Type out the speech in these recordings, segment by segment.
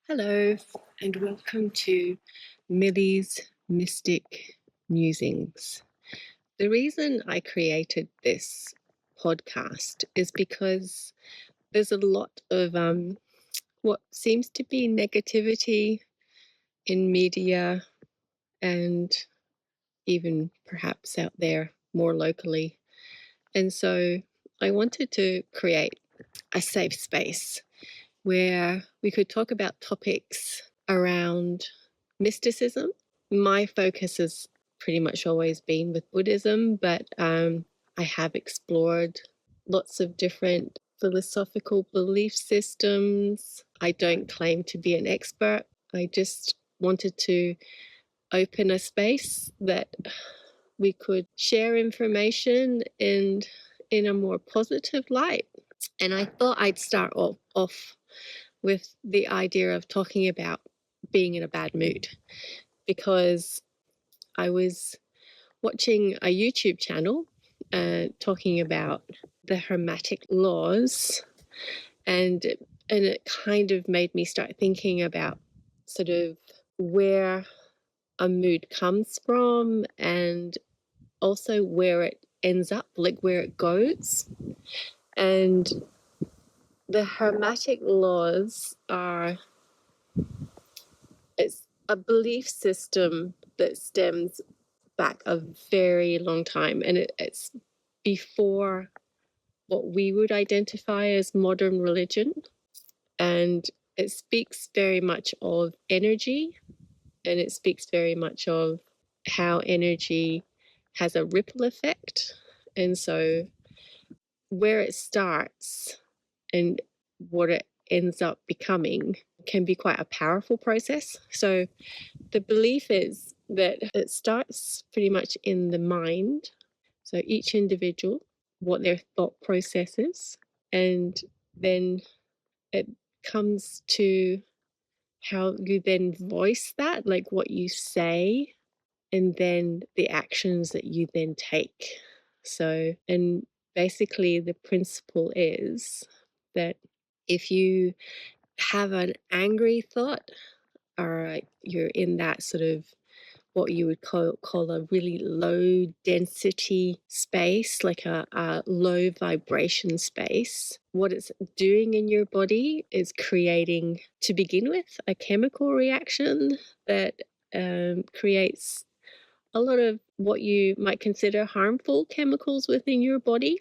Hello, and welcome to Millie's Mystic Musings. The reason I created this podcast is because there's a lot of what seems to be negativity in media and even perhaps out there more locally. And so I wanted to create a safe space where we could talk about topics around mysticism. My focus has pretty much always been with Buddhism, but I have explored lots of different philosophical belief systems. I don't claim to be an expert. I just wanted to open a space that we could share information and in a more positive light. And I thought I'd start off with the idea of talking about being in a bad mood, because I was watching a YouTube channel talking about the hermetic laws, and it kind of made me start thinking about sort of where a mood comes from and also where it ends up, like where it goes. And the hermetic laws it's a belief system that stems back a very long time, and it's before what we would identify as modern religion. And it speaks very much of energy, and it speaks very much of how energy has a ripple effect. And so where it starts and what it ends up becoming can be quite a powerful process. So the belief is that it starts pretty much in the mind. So each individual, what their thought process is, and then it comes to how you then voice that, like what you say, and then the actions that you then take. So, and basically the principle is that if you have an angry thought, or you're in that sort of what you would call a really low density space, like a low vibration space, what it's doing in your body is creating, to begin with, a chemical reaction that creates a lot of what you might consider harmful chemicals within your body.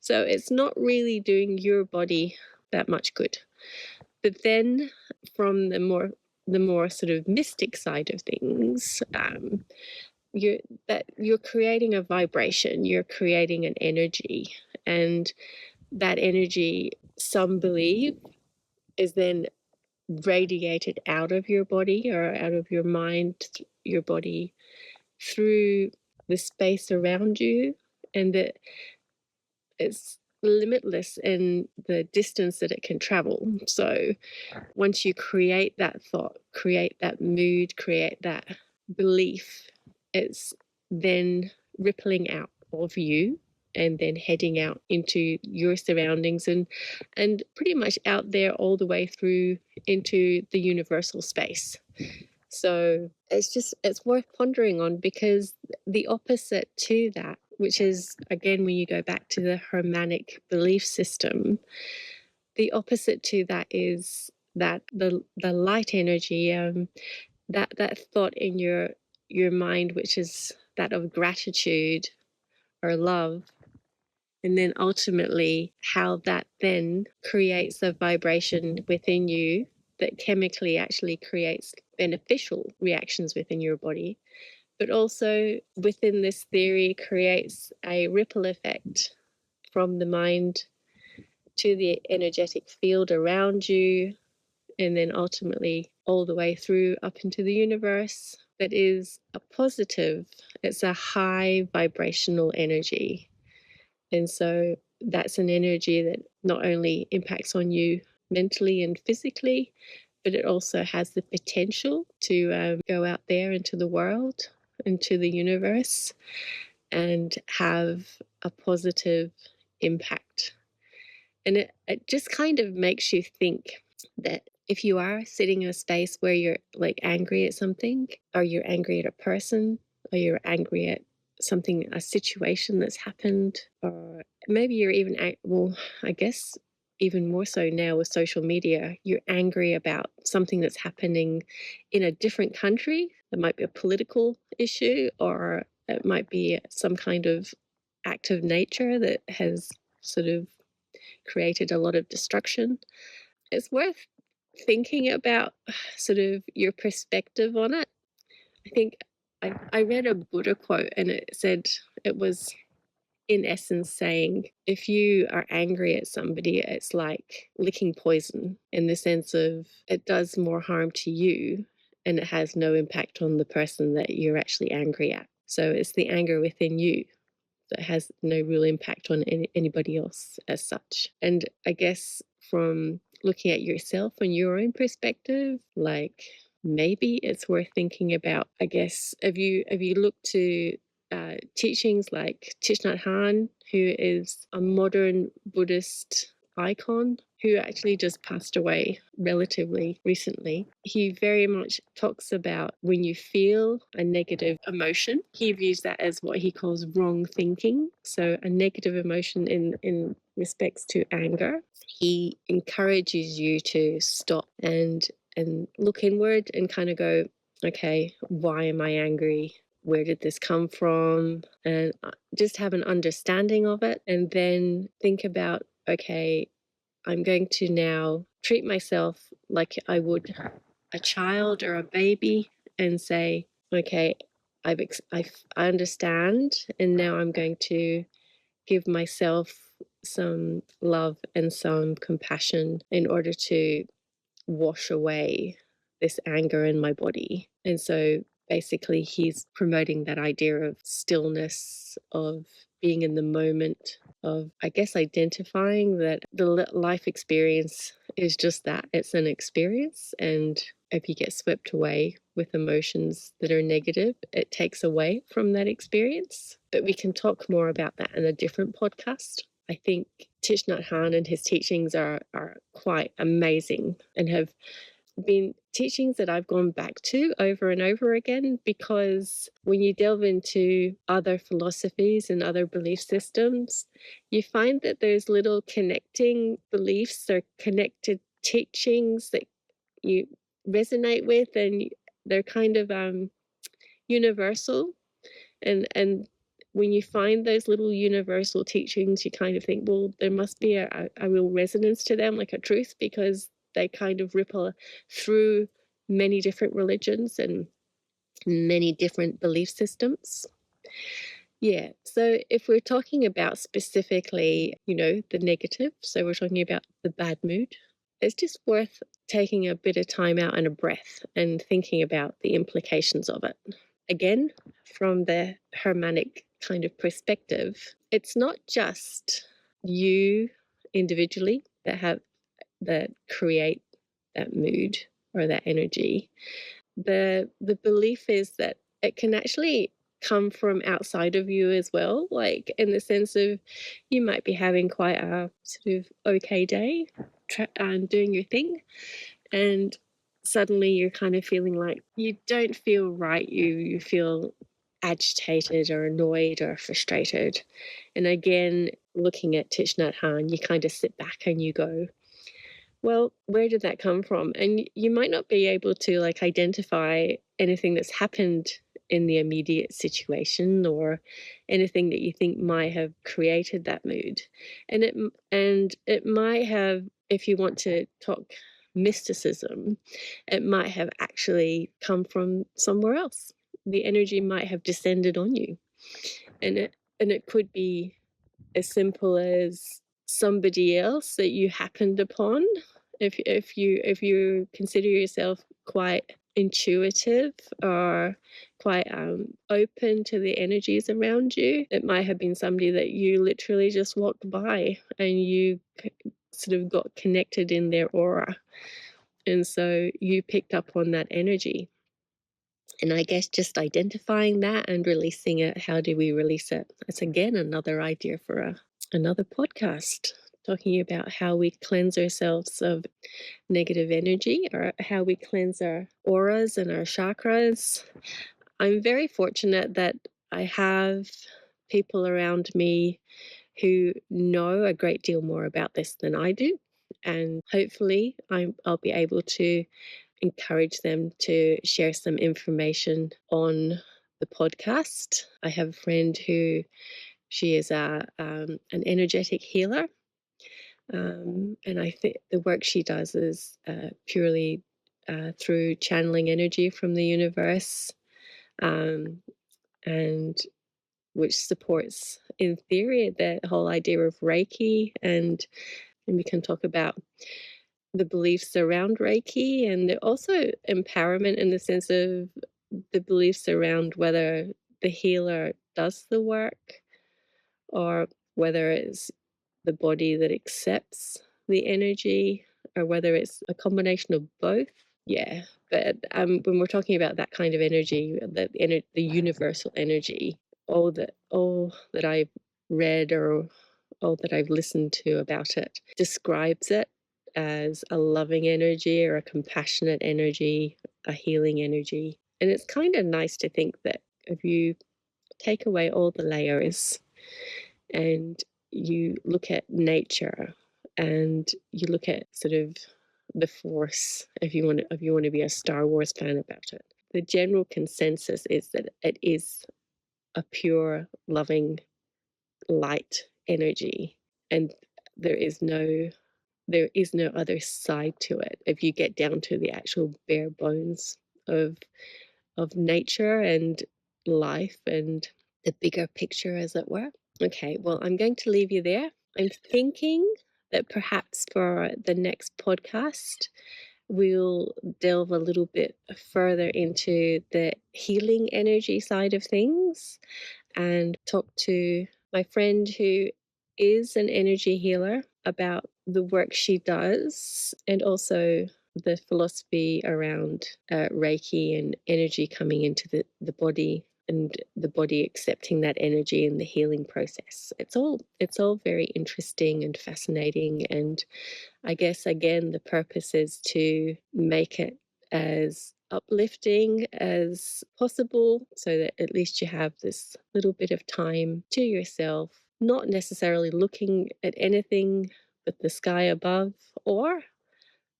So it's not really doing your body that much good. But then from the more sort of mystic side of things, you're creating a vibration, you're creating an energy, and that energy, some believe, is then radiated out of your body or out of your mind, your body, through the space around you, and that it's limitless in the distance that it can travel. So once you create that thought, create that mood, create that belief, it's then rippling out of you and then heading out into your surroundings and pretty much out there all the way through into the universal space. So it's worth pondering on, because the opposite to that, which is, again, when you go back to the Hermetic belief system, the opposite to that is that the light energy, that thought in your mind, which is that of gratitude or love, and then ultimately how that then creates a vibration within you that chemically actually creates beneficial reactions within your body, but also within this theory creates a ripple effect from the mind to the energetic field around you, and then ultimately all the way through up into the universe. That is a positive, it's a high vibrational energy. And so that's an energy that not only impacts on you mentally and physically, but it also has the potential to go out there into the world, into the universe, and have a positive impact. And it just kind of makes you think that if you are sitting in a space where you're like angry at something, or you're angry at a person, or you're angry at something, a situation that's happened, or maybe you're even, well, I guess even more so now with social media, you're angry about something that's happening in a different country. It might be a political issue, or it might be some kind of act of nature that has sort of created a lot of destruction. It's worth thinking about sort of your perspective on it. I think I read a Buddha quote, and it said, it was in essence saying, if you are angry at somebody, it's like licking poison, in the sense of it does more harm to you and it has no impact on the person that you're actually angry at. So it's the anger within you that has no real impact on anybody else as such. And I guess from looking at yourself and your own perspective, like maybe it's worth thinking about, I guess, have you looked to teachings like Thich Nhat Hanh, who is a modern Buddhist icon who actually just passed away relatively recently. He very much talks about when you feel a negative emotion, he views that as what he calls wrong thinking. So a negative emotion in respects to anger, he encourages you to stop and look inward and kind of go, okay, why am I angry? Where did this come from? And just have an understanding of it, and then think about, okay, I'm going to now treat myself like I would a child or a baby, and say, okay, I understand, and now I'm going to give myself some love and some compassion in order to wash away this anger in my body. And so basically he's promoting that idea of stillness, of being in the moment, of, I guess, identifying that the life experience is just that, it's an experience. And if you get swept away with emotions that are negative, it takes away from that experience. But we can talk more about that in a different podcast. I think Thich Nhat Hanh and his teachings are quite amazing, and have been teachings that I've gone back to over and over again, because when you delve into other philosophies and other belief systems, you find that there's little connecting beliefs or connected teachings that you resonate with, and they're kind of universal. And when you find those little universal teachings, you kind of think, well, there must be a real resonance to them, like a truth, because they kind of ripple through many different religions and many different belief systems. Yeah, so if we're talking about specifically, the negative, so we're talking about the bad mood, it's just worth taking a bit of time out and a breath and thinking about the implications of it. Again, from the Hermetic kind of perspective, it's not just you individually that create that mood or that energy. The belief is that it can actually come from outside of you as well, like in the sense of you might be having quite a sort of okay day, doing your thing, and suddenly you're kind of feeling like you don't feel right. You feel agitated or annoyed or frustrated. And again, looking at Thich Nhat Hanh, you kind of sit back and you go, well, where did that come from? And you might not be able to identify anything that's happened in the immediate situation, or anything that you think might have created that mood. And it might have, if you want to talk mysticism, it might have actually come from somewhere else. The energy might have descended on you. And it could be as simple as somebody else that you happened upon. If you consider yourself quite intuitive or quite open to the energies around you, it might have been somebody that you literally just walked by and you sort of got connected in their aura, and so you picked up on that energy. And I guess just identifying that and releasing it. How do we release it? That's again another idea for another podcast talking about how we cleanse ourselves of negative energy, or how we cleanse our auras and our chakras. I'm very fortunate that I have people around me who know a great deal more about this than I do. And hopefully I'll be able to encourage them to share some information on the podcast. I have a friend who she is an energetic healer. And I think the work she does is purely through channeling energy from the universe, and which supports, in theory, the whole idea of Reiki. And we can talk about the beliefs around Reiki, and also empowerment in the sense of the beliefs around whether the healer does the work, or whether it's the body that accepts the energy, or whether it's a combination of both. Yeah, but when we're talking about that kind of energy, the universal energy, all that I've read, or all that I've listened to about it, describes it as a loving energy, or a compassionate energy, a healing energy. And it's kind of nice to think that if you take away all the layers and you look at nature, and you look at sort of the force, if you want to be a Star Wars fan about it, the general consensus is that it is a pure, loving, light energy, and there is no other side to it. If you get down to the actual bare bones of nature and life and the bigger picture, as it were. Okay, well, I'm going to leave you there. I'm thinking that perhaps for the next podcast, we'll delve a little bit further into the healing energy side of things, and talk to my friend who is an energy healer about the work she does, and also the philosophy around Reiki and energy coming into the body, and the body accepting that energy in the healing process. It's all very interesting and fascinating, and I guess, again, the purpose is to make it as uplifting as possible, so that at least you have this little bit of time to yourself, not necessarily looking at anything but the sky above, or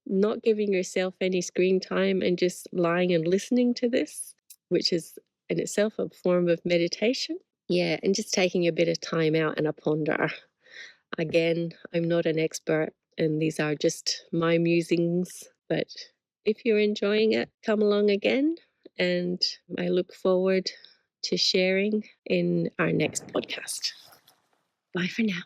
not giving yourself any screen time and just lying and listening to this, which is in itself a form of meditation. Yeah, and just taking a bit of time out and a ponder. Again, I'm not an expert, and these are just my musings, but if you're enjoying it, come along again, and I look forward to sharing in our next podcast. Bye for now.